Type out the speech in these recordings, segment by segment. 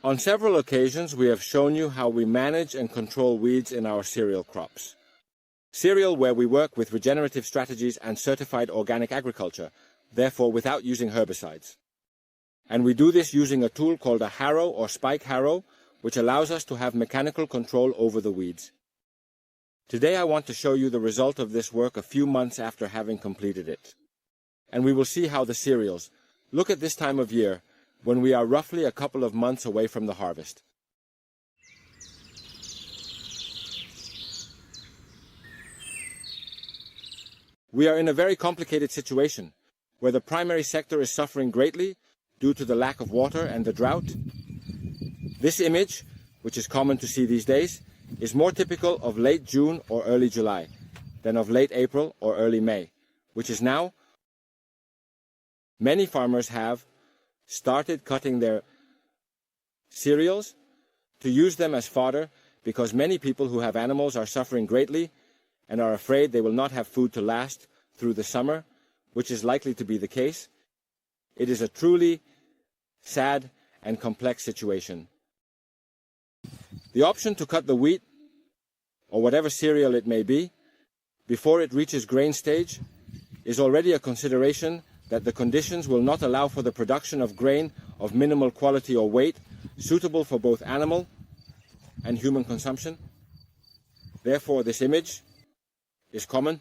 On several occasions, we have shown you how we manage and control weeds in our cereal crops. Cereal where we work with regenerative strategies and certified organic agriculture, therefore without using herbicides. And we do this using a tool called a harrow or spike harrow, which allows us to have mechanical control over the weeds. Today I want to show you the result of this work a few months after having completed it. And we will see how the cereals look at this time of year, when we are roughly a couple of months away from the harvest. We are in a very complicated situation, where the primary sector is suffering greatly due to the lack of water and the drought. This image, which is common to see these days, is more typical of late June or early July than of late April or early May, which is now. Many farmers have started cutting their cereals to use them as fodder because many people who have animals are suffering greatly and are afraid they will not have food to last through the summer, which is likely to be the case. It is a truly sad and complex situation. The option to cut the wheat, or whatever cereal it may be, before it reaches grain stage is already a consideration that the conditions will not allow for the production of grain of minimal quality or weight suitable for both animal and human consumption. Therefore, this image is common.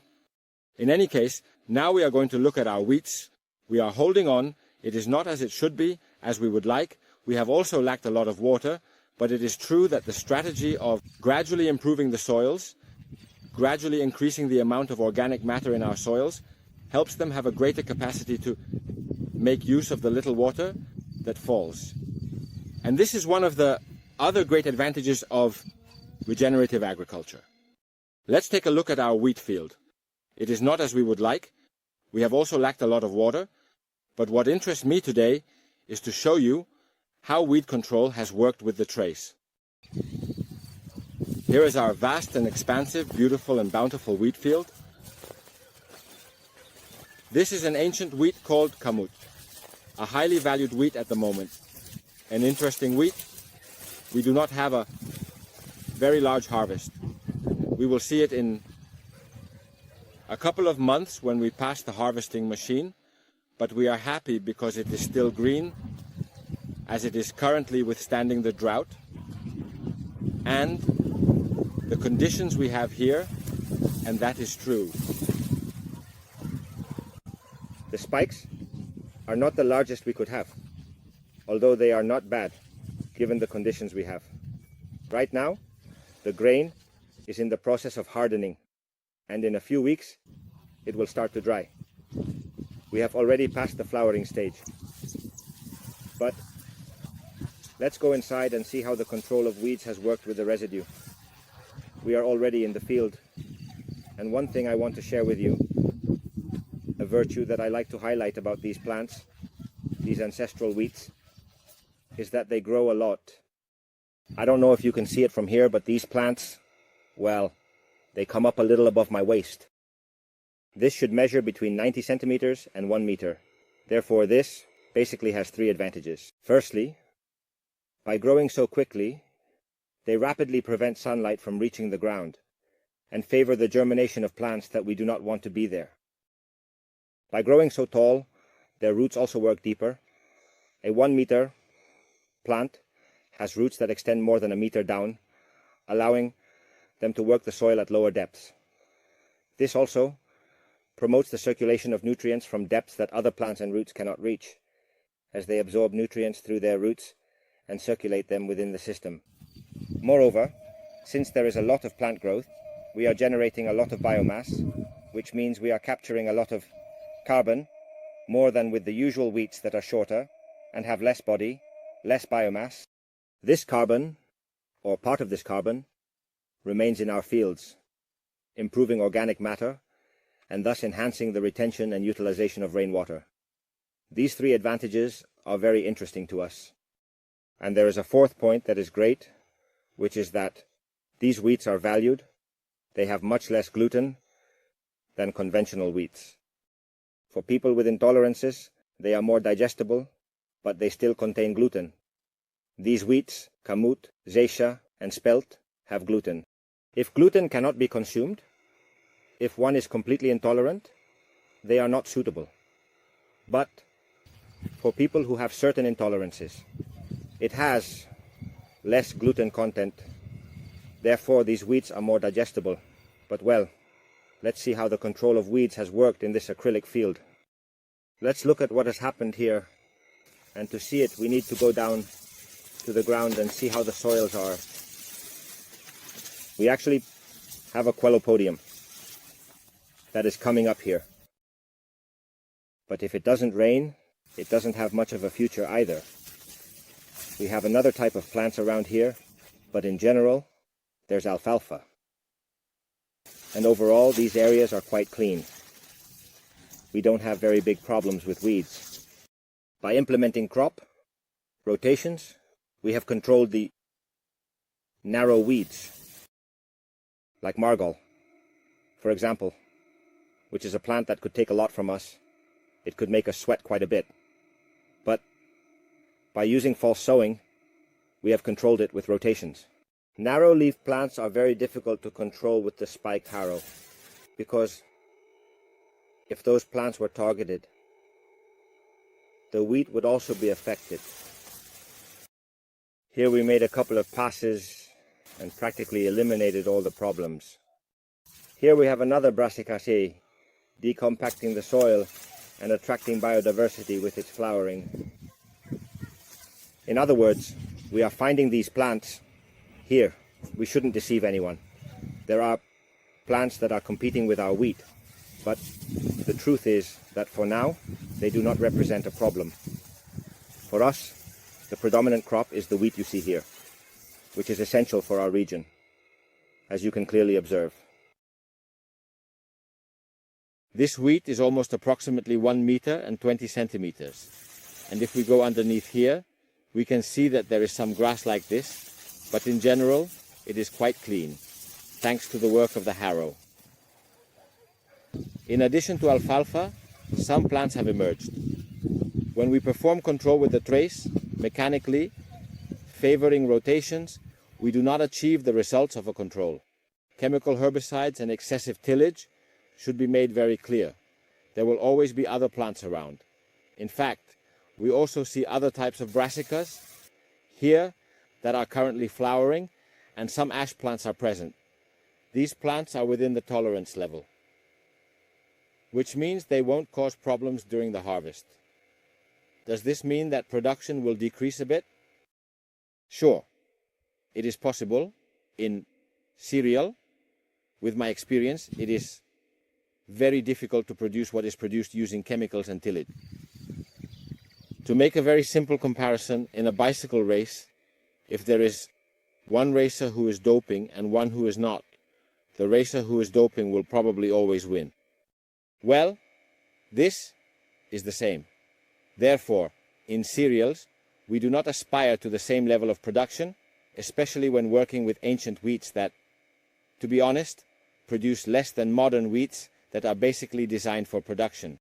In any case, now we are going to look at our wheats. We are holding on. It is not as it should be, as we would like. We have also lacked a lot of water, but it is true that the strategy of gradually improving the soils, gradually increasing the amount of organic matter in our soils, helps them have a greater capacity to make use of the little water that falls. And this is one of the other great advantages of regenerative agriculture. Let's take a look at our wheat field. It is not as we would like. We have also lacked a lot of water, but what interests me today is to show you how weed control has worked with the trace. Here is our vast and expansive, beautiful and bountiful wheat field. This is an ancient wheat called Kamut, a highly valued wheat at the moment. An interesting wheat. We do not have a very large harvest. We will see it in a couple of months when we pass the harvesting machine, but we are happy because it is still green, as it is currently withstanding the drought, and the conditions we have here, and that is true. The spikes are not the largest we could have, although they are not bad, given the conditions we have. Right now, the grain is in the process of hardening, and in a few weeks, it will start to dry. We have already passed the flowering stage. But let's go inside and see how the control of weeds has worked with the residue. We are already in the field, and one thing I want to share with you, a virtue that I like to highlight about these plants, these ancestral wheats, is that they grow a lot. I don't know if you can see it from here, but these plants, well, they come up a little above my waist. This should measure between 90 centimeters and 1 meter. Therefore, this basically has 3 advantages. Firstly, by growing so quickly, they rapidly prevent sunlight from reaching the ground and favor the germination of plants that we do not want to be there. By growing so tall, their roots also work deeper. A 1 meter plant has roots that extend more than a meter down, allowing them to work the soil at lower depths. This also promotes the circulation of nutrients from depths that other plants and roots cannot reach, as they absorb nutrients through their roots and circulate them within the system. Moreover, since there is a lot of plant growth, we are generating a lot of biomass, which means we are capturing a lot of carbon, more than with the usual wheats that are shorter and have less body, less biomass. This carbon, or part of this carbon, remains in our fields, improving organic matter and thus enhancing the retention and utilization of rainwater. These 3 advantages are very interesting to us. And there is a 4th point that is great, which is that these wheats are valued. They have much less gluten than conventional wheats. For people with intolerances, they are more digestible, but they still contain gluten. These wheats, Kamut, Zeisha, and Spelt, have gluten. If gluten cannot be consumed, if one is completely intolerant, they are not suitable. But for people who have certain intolerances, it has less gluten content. Therefore, these wheats are more digestible. But well, let's see how the control of weeds has worked in this acrylic field. Let's look at what has happened here. And to see it, we need to go down to the ground and see how the soils are. We actually have a quelopodium that is coming up here. But if it doesn't rain, it doesn't have much of a future either. We have another type of plants around here, but in general, there's alfalfa. And overall, these areas are quite clean. We don't have very big problems with weeds. By implementing crop rotations, we have controlled the narrow weeds, like margol, for example, which is a plant that could take a lot from us. It could make us sweat quite a bit. But by using false sowing, we have controlled it with rotations. Narrow leaf plants are very difficult to control with the spiked harrow, because if those plants were targeted, the wheat would also be affected. Here we made a couple of passes and practically eliminated all the problems. Here we have another brassicacea, decompacting the soil and attracting biodiversity with its flowering. In other words, we are finding these plants here. We shouldn't deceive anyone. There are plants that are competing with our wheat, but the truth is that for now, they do not represent a problem. For us, the predominant crop is the wheat you see here, which is essential for our region, as you can clearly observe. This wheat is almost approximately 1 meter and 20 centimeters. And if we go underneath here, we can see that there is some grass like this, but in general, it is quite clean, thanks to the work of the harrow. In addition to alfalfa, some plants have emerged. When we perform control with the trace, mechanically, favoring rotations, we do not achieve the results of a control. Chemical herbicides and excessive tillage should be made very clear. There will always be other plants around. In fact, we also see other types of brassicas here that are currently flowering, and some ash plants are present. These plants are within the tolerance level, which means they won't cause problems during the harvest. Does this mean that production will decrease a bit? Sure, it is possible. In cereal, with my experience, it is very difficult to produce what is produced using chemicals and tillage. To make a very simple comparison, in a bicycle race, if there is one racer who is doping and one who is not, the racer who is doping will probably always win. Well, this is the same. Therefore, in cereals, we do not aspire to the same level of production, especially when working with ancient wheats that, to be honest, produce less than modern wheats that are basically designed for production.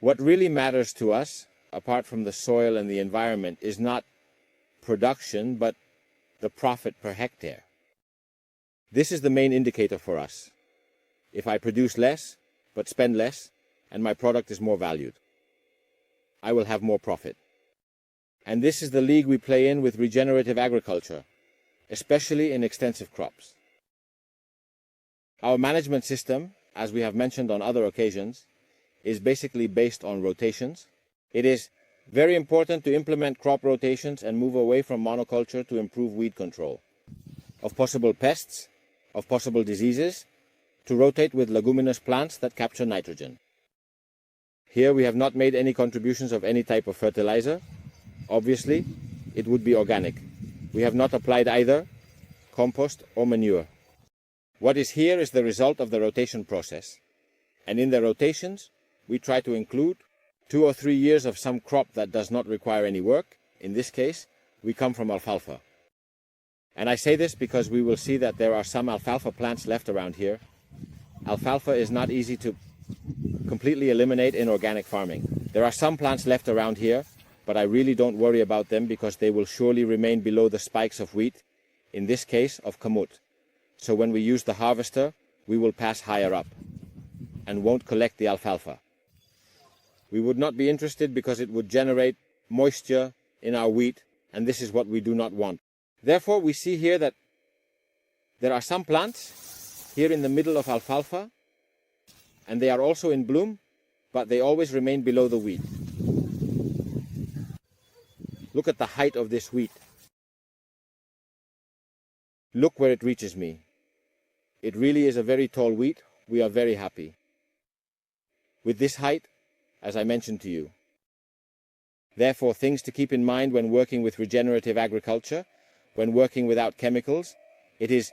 What really matters to us, apart from the soil and the environment, is not production, but the profit per hectare. This is the main indicator for us. If I produce less, but spend less, and my product is more valued, I will have more profit. And this is the league we play in with regenerative agriculture, especially in extensive crops. Our management system, as we have mentioned on other occasions, is basically based on rotations. It is very important to implement crop rotations and move away from monoculture to improve weed control of possible pests, of possible diseases, to rotate with leguminous plants that capture nitrogen. Here we have not made any contributions of any type of fertilizer. Obviously, it would be organic. We have not applied either compost or manure. What is here is the result of the rotation process. And in the rotations, we try to include 2 or 3 years of some crop that does not require any work. In this case, we come from alfalfa. And I say this because we will see that there are some alfalfa plants left around here. Alfalfa is not easy to completely eliminate in organic farming. There are some plants left around here but I really don't worry about them because they will surely remain below the spikes of wheat, in this case of Kamut. So when we use the harvester, we will pass higher up and won't collect the alfalfa. We would not be interested because it would generate moisture in our wheat, and this is what we do not want. Therefore, we see here that there are some plants here in the middle of alfalfa, and they are also in bloom, but they always remain below the wheat. Look at the height of this wheat. Look where it reaches me. It really is a very tall wheat. We are very happy with this height, as I mentioned to you. Therefore, things to keep in mind when working with regenerative agriculture, when working without chemicals, it is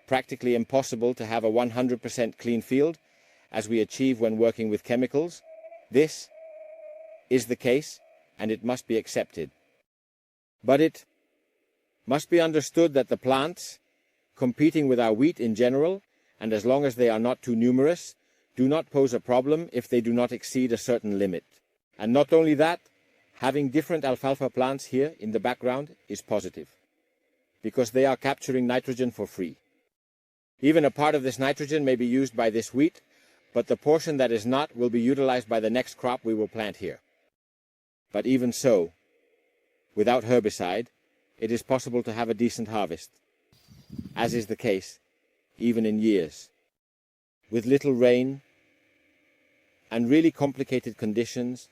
practically impossible to have a 100% clean field, as we achieve when working with chemicals. This is the case, and it must be accepted. But it must be understood that the plants, competing with our wheat in general, and as long as they are not too numerous, do not pose a problem if they do not exceed a certain limit. And not only that, having different alfalfa plants here in the background is positive, because they are capturing nitrogen for free. Even a part of this nitrogen may be used by this wheat, but the portion that is not will be utilized by the next crop we will plant here. But even so, without herbicide, it is possible to have a decent harvest, as is the case even in years. With little rain and really complicated conditions,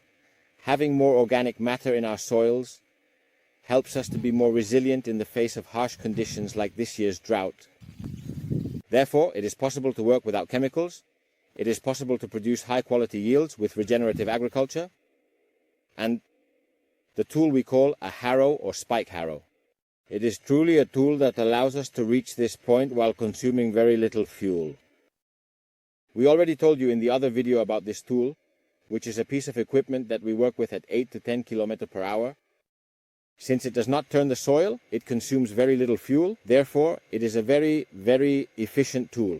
having more organic matter in our soils helps us to be more resilient in the face of harsh conditions like this year's drought. Therefore, it is possible to work without chemicals. It is possible to produce high-quality yields with regenerative agriculture, and the tool we call a harrow or spike harrow. It is truly a tool that allows us to reach this point while consuming very little fuel. We already told you in the other video about this tool, which is a piece of equipment that we work with at 8 to 10 km per hour. Since it does not turn the soil, it consumes very little fuel. Therefore, it is a very, very efficient tool.